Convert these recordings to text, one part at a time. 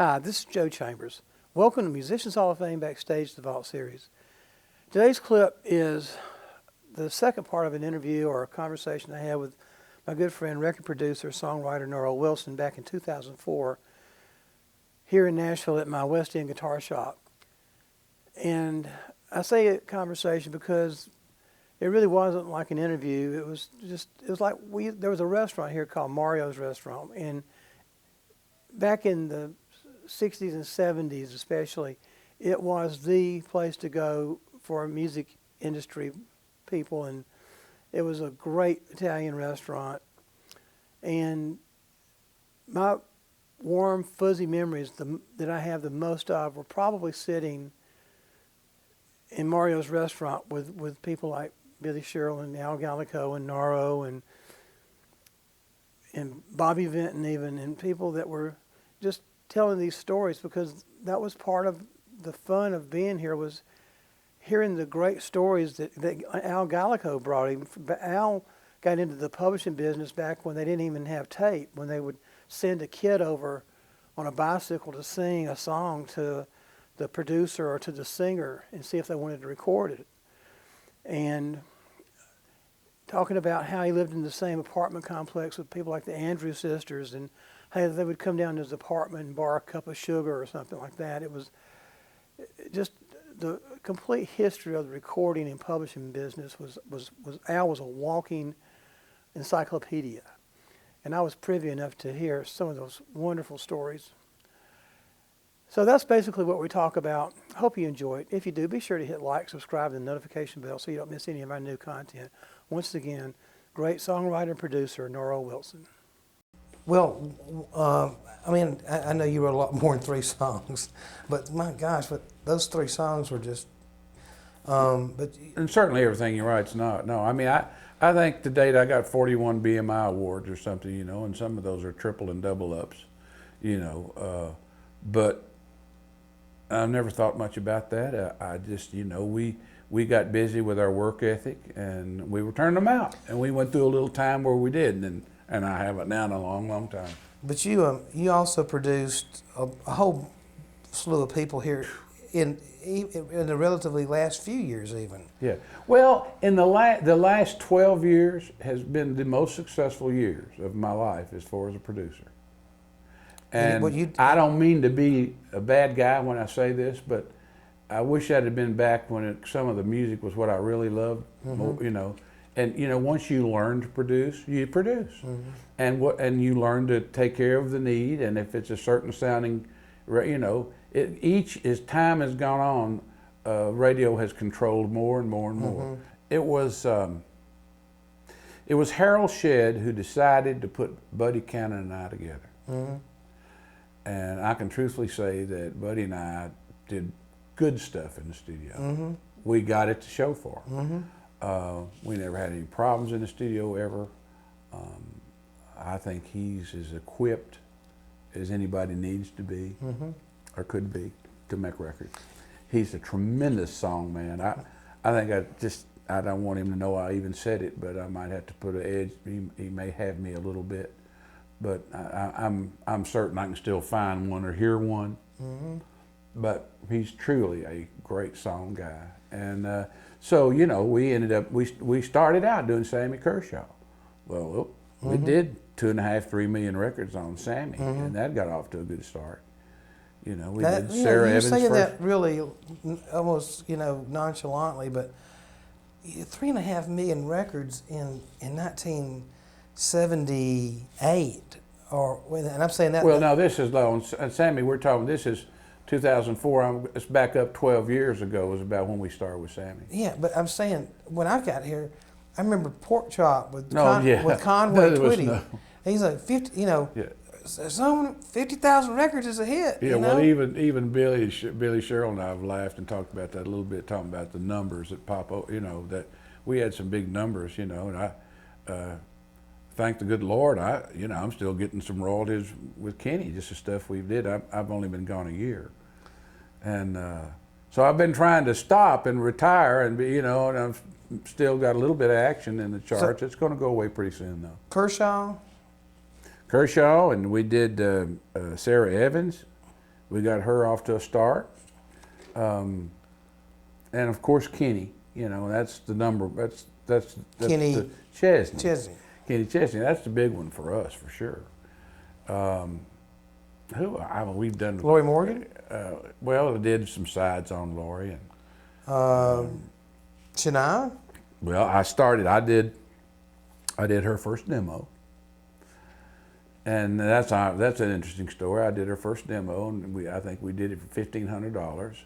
Hi, this is Joe Chambers. Welcome to Musicians Hall of Fame Backstage the Vault Series. Today's clip is the second part of an interview or a conversation I had with my good friend, record producer, songwriter Norro Wilson back in 2004 here in Nashville at my West End guitar shop. And I say a conversation because it really wasn't like an interview. It was like there was a restaurant here called Mario's Restaurant, and back in the 60s and 70s especially, it was the place to go for music industry people, and it was a great Italian restaurant. And my warm, fuzzy memories that I have the most of were probably sitting in Mario's Restaurant with people like Billy Sherrill and Al Gallico and Norro and Bobby Vinton even, and people that were just telling these stories, because that was part of the fun of being here, was hearing the great stories that Al Gallico brought him. Al got into the publishing business back when they didn't even have tape, when they would send a kid over on a bicycle to sing a song to the producer or to the singer and see if they wanted to record it. And talking about how he lived in the same apartment complex with people like the Andrews sisters, and how they would come down to his apartment and borrow a cup of sugar or something like that. It was just the complete history of the recording and publishing business Al was a walking encyclopedia. And I was privy enough to hear some of those wonderful stories. So that's basically what we talk about. Hope you enjoy it. If you do, be sure to hit like, subscribe, and the notification bell so you don't miss any of our new content. Once again, great songwriter and producer, Norro Wilson. Well, I know you wrote a lot more than 3 songs, but my gosh, but those 3 songs were just, And certainly everything you write's not. No, I mean, I think to date I got 41 BMI awards or something, and some of those are triple and double ups, but I never thought much about that. I just, we got busy with our work ethic, and we were turning them out, and we went through a little time where we did, and I haven't now in a long, long time. But you also produced a whole slew of people here in the relatively last few years even. Yeah. Well, in the last 12 years has been the most successful years of my life as far as a producer. And I don't mean to be a bad guy when I say this, but I wish I'd have been back when some of the music was what I really loved, And once you learn to produce, you produce, and you learn to take care of the need. And if it's a certain sounding, as time has gone on, radio has controlled more and more and more. It was Harold Shedd who decided to put Buddy Cannon and I together, and I can truthfully say that Buddy and I did good stuff in the studio. We got it to show for. We never had any problems in the studio ever. I think he's as equipped as anybody needs to be, or could be, to make records. He's a tremendous song man. I think I don't want him to know I even said it, but I might have to put an edge. He may have me a little bit, but I'm certain I can still find one or hear one. But he's truly a great song guy. And so, we ended up, we started out doing Sammy Kershaw. Well, we did 2.5, 3 million records on Sammy, and that got off to a good start. We did Sarah Evans saying first. that really almost, nonchalantly, but 3.5 million records in 1978, and I'm saying that. Well, no, this is low. And Sammy, we're talking, this is 2004, it's back up 12 years ago was about when we started with Sammy. Yeah, but I'm saying, when I got here, I remember Pork Chop with with Conway Twitty. No. He's like 50, some 50,000 records is a hit. Yeah, well, even Billy Sherrill and I have laughed and talked about that a little bit, talking about the numbers that pop up, that we had some big numbers, and I thank the good Lord, I'm still getting some royalties with Kenny, just the stuff we did. I've only been gone a year. And so I've been trying to stop and retire and be, and I've still got a little bit of action in the charts. It's going to go away pretty soon, though. Kershaw, and we did Sarah Evans, We got her off to a start. And of course Kenny, that's the number. That's Kenny the Chesney. Chesney. Kenny Chesney. That's the big one for us, for sure. We've done. Lorrie Morgan. Well, I did some sides on Lorrie, and Shania. well, I did her first demo, and that's an interesting story. I did her first demo, and I think we did it for $1,500,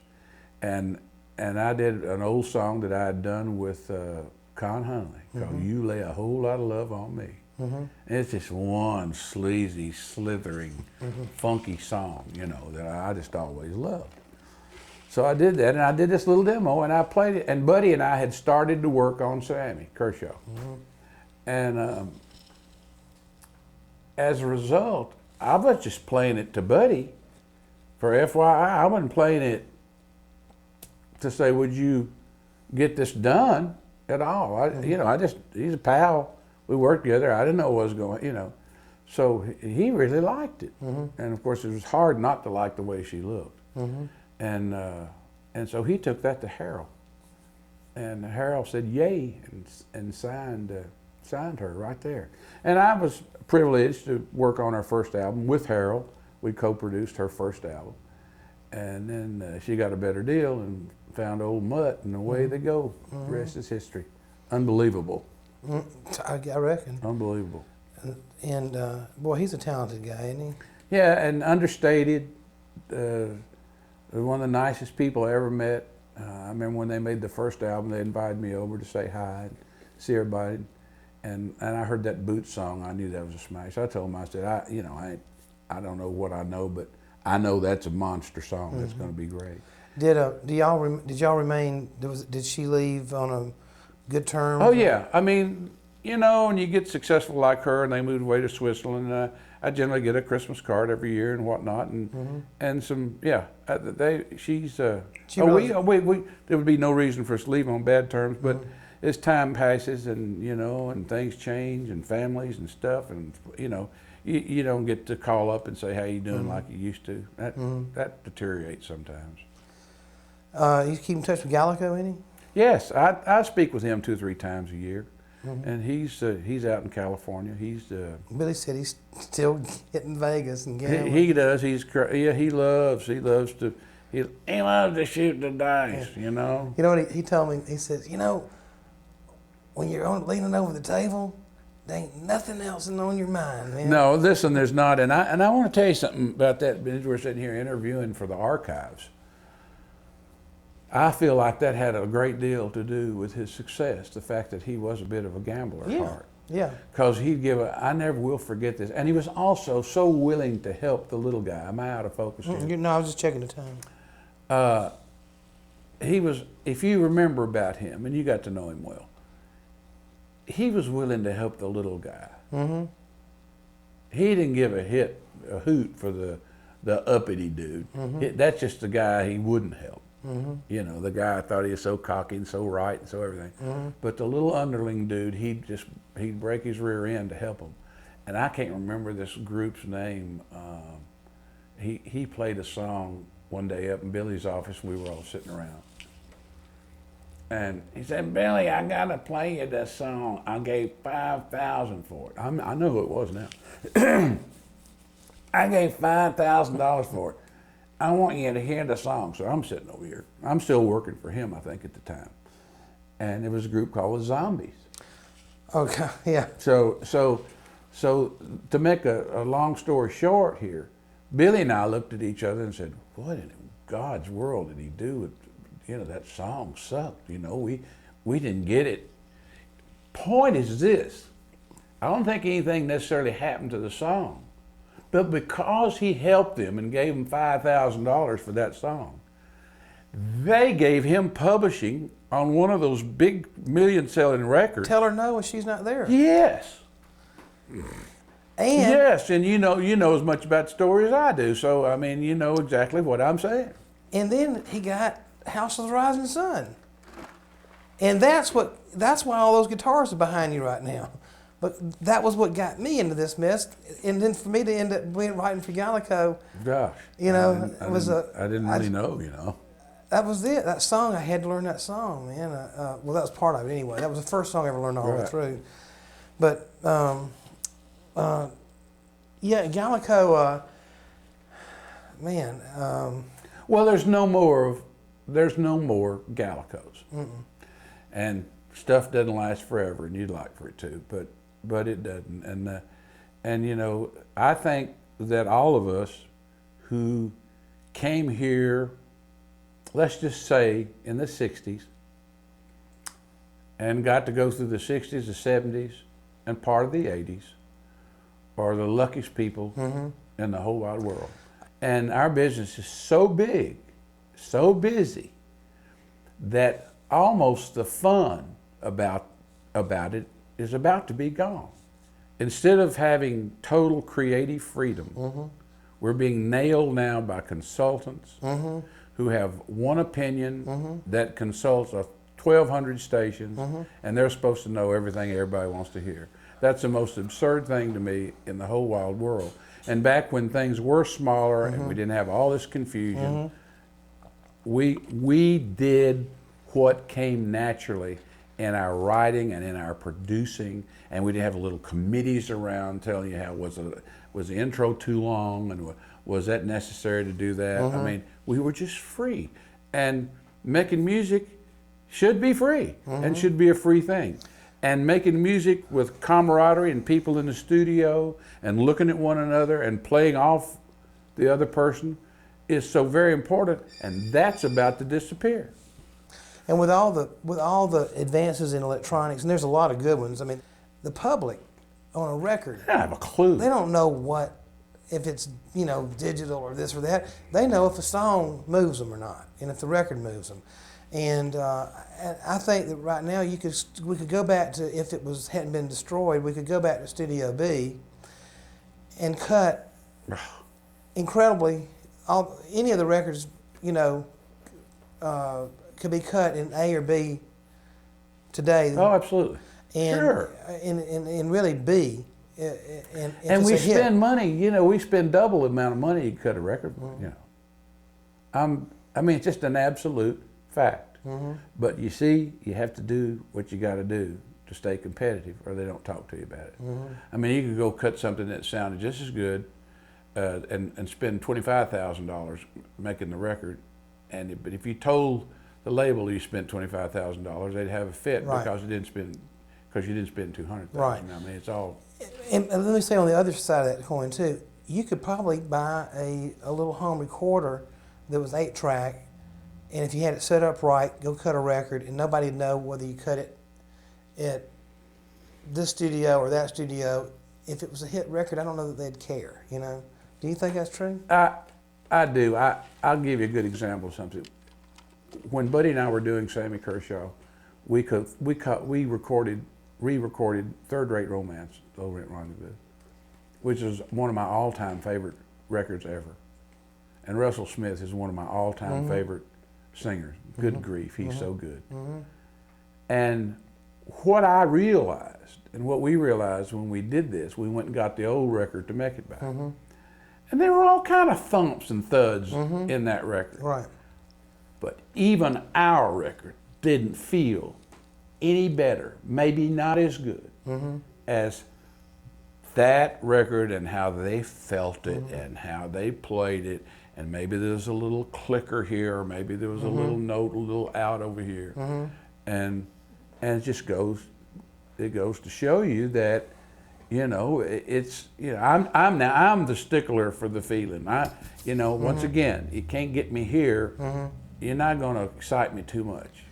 and I did an old song that I had done with Con Hunley called "You Lay a Whole Lot of Love on Me." And it's just one sleazy, slithering, funky song, that I just always loved. So I did that, and I did this little demo, and I played it. And Buddy and I had started to work on Sammy Kershaw, and as a result, I was just playing it to Buddy for FYI. I wasn't playing it to say, "Would you get this done?" at all. He's a pal. We worked together. I didn't know what was going, So he really liked it. And of course, it was hard not to like the way she looked. And so he took that to Harold. And Harold said, yay, and signed her right there. And I was privileged to work on her first album with Harold. We co-produced her first album. And then she got a better deal and found old Mutt, and away they go. The rest is history. Unbelievable. I reckon. Unbelievable. And boy, he's a talented guy, isn't he? Yeah, and understated. One of the nicest people I ever met. I remember when they made the first album, they invited me over to say hi and see everybody. And I heard that Boots song. I knew that was a smash. I told them, I said, I don't know what I know, but I know that's a monster song. That's going to be great. Did y'all remain? Did she leave on a good term? Oh yeah, I mean, when you get successful like her, and they moved away to Switzerland, I generally get a Christmas card every year and whatnot, and some she's there would be no reason for us to leave on bad terms, but as time passes and and things change and families and stuff, and you don't get to call up and say how you doing like you used to. That deteriorates sometimes. You keep in touch with Gallico, any? Yes, I speak with him 2 or 3 times a year, and he's out in California. Billy said he's still getting Vegas and gambling. He does. He loves to shoot the dice. You know what he told me? He says, when you're leaning over the table, there ain't nothing else on your mind, man. No, listen, there's not, and I want to tell you something about that. Because we're sitting here interviewing for the archives. I feel like that had a great deal to do with his success, the fact that he was a bit of a gambler at heart. Yeah. Because I never will forget this. And he was also so willing to help the little guy. Am I out of focus here? No, I was just checking the time. If you remember about him, and you got to know him well, he was willing to help the little guy. He didn't give a hoot for the uppity dude. That's just the guy he wouldn't help. The guy thought he was so cocky and so right and so everything. But the little underling dude, he'd break his rear end to help him. And I can't remember this group's name. He played a song one day up in Billy's office, and we were all sitting around. And he said, Billy, I gotta play you this song. I gave $5,000 for it. I know who it was now. I gave $5,000 for it. I want you to hear the song. So I'm sitting over here. I'm still working for him, I think, at the time. And it was a group called the Zombies. Okay, yeah. So to make a long story short here, Billy and I looked at each other and said, what in God's world did he do with, that song sucked. We didn't get it. Point is this, I don't think anything necessarily happened to the song. But because he helped them and gave them $5,000 for that song, they gave him publishing on one of those big million-selling records. Tell her no when she's not there. Yes. And yes, and you know as much about the story as I do. So I mean, you know exactly what I'm saying. And then he got House of the Rising Sun, and that's why all those guitars are behind you right now. But that was what got me into this mess, and then for me to end up writing for Gallico, Gosh, you know, I I didn't really know, you know. That was it. That song, I had to learn that song, man. Well, that was part of it anyway. That was the first song I ever learned all the way through. But yeah, Gallico, man. Well, there's no more Gallicos, and stuff doesn't last forever, and you'd like for it to, but it doesn't. And you know, I think that all of us who came here, let's just say in the 60s, and got to go through the 60s, the 70s, and part of the 80s, are the luckiest people in the whole wide world. And our business is so big, so busy, that almost the fun about it is about to be gone. Instead of having total creative freedom, we're being nailed now by consultants who have one opinion that consults 1,200 stations, and they're supposed to know everything everybody wants to hear. That's the most absurd thing to me in the whole wide world. And back when things were smaller and we didn't have all this confusion, we did what came naturally in our writing and in our producing, and we didn't have little committees around telling you how was the intro too long and was that necessary to do that. I mean, we were just free, and making music should be free and should be a free thing. And making music with camaraderie and people in the studio and looking at one another and playing off the other person is so very important, and that's about to disappear. And with all the advances in electronics, and there's a lot of good ones. I mean, the public on a record, I don't have a clue. they don't know if it's, you know, digital or this or that. They know if a song moves them or not, and if the record moves them. And I think that right now we could go back to, if it hadn't been destroyed, we could go back to Studio B and cut incredibly any of the records, you know, could be cut in A or B today. Oh, absolutely. And, sure. And really B. And we spend money, you know, we spend double the amount of money you cut a record, you know. I mean, it's just an absolute fact. But you see, you have to do what you got to do to stay competitive, or they don't talk to you about it. I mean, you could go cut something that sounded just as good and spend $25,000 making the record, but if you told the label you spent $25,000, they'd have a fit because you didn't spend $200,000. Right. I mean, it's all. And let me say on the other side of that coin too, you could probably buy a little home recorder that was 8-track, and if you had it set up right, go cut a record, and nobody would know whether you cut it at this studio or that studio. If it was a hit record, I don't know that they'd care, you know. Do you think that's true? I do. I'll give you a good example of something. When Buddy and I were doing Sammy Kershaw, we re-recorded Third Rate Romance, Over at Rendezvous, which is one of my all-time favorite records ever. And Russell Smith is one of my all-time favorite singers. Good grief, he's so good. And what I realized, and what we realized when we did this, we went and got the old record to make it back. And there were all kind of thumps and thuds in that record. Right. But even our record didn't feel any better, maybe not as good as that record, and how they felt it and how they played it. And maybe there was a little clicker here, or maybe there was a little note, a little out over here. And it just goes to show you that, you know, it's, you know, I'm the stickler for the feeling. You know, once again, you can't get me here. You're not going to excite me too much.